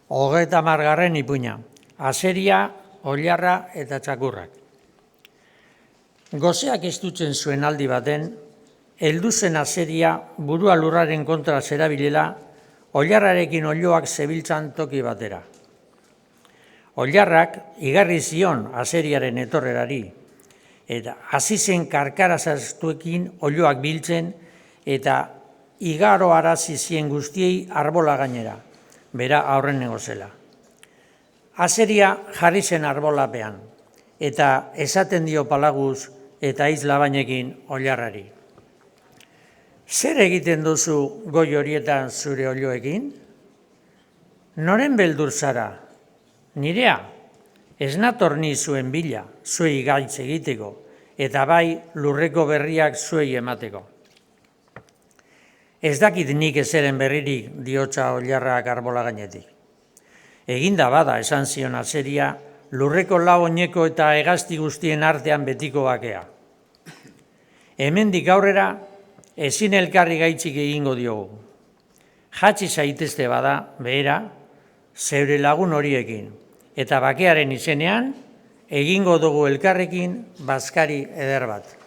30. ipuina, azeria, oilarra eta txakurrak. Goseak estutzen zuen aldi baten, heldu zen azeria burua lurraren kontra zerabilela, oilarrarekin oiloak zebiltzan toki batera. Oilarrak igarri zion azeriaren etorrerari, eta hasi zen karkarazaztuekin oiloak biltzen eta igaro arazi zien guztiei arbola gainera, bera aurrenengo zela. Azeria jarri zen arbolapean, eta esaten dio palaguz eta izlabainekin oilarrari. Zer egiten duzu goi horietan zure oiloekin? Noren beldur zara? Nirea, ez nator ni zuen bila, zuei gaitz egiteko, eta bai lurreko berriak zuei emateko. Ez dakit nik ezeren berririk, diotza oilarrak arbola gainetik. Eginda bada, esan zion azeria, lurreko lau oineko eta hegazti guztien artean betiko bakea. Hemendik aurrera, ezin elkarri gaitzik egingo diogu. Jatzi zaitezte bada, behera, zeure lagun horiekin, eta bakearen izenean, egingo dugu elkarrekin bazkari eder bat.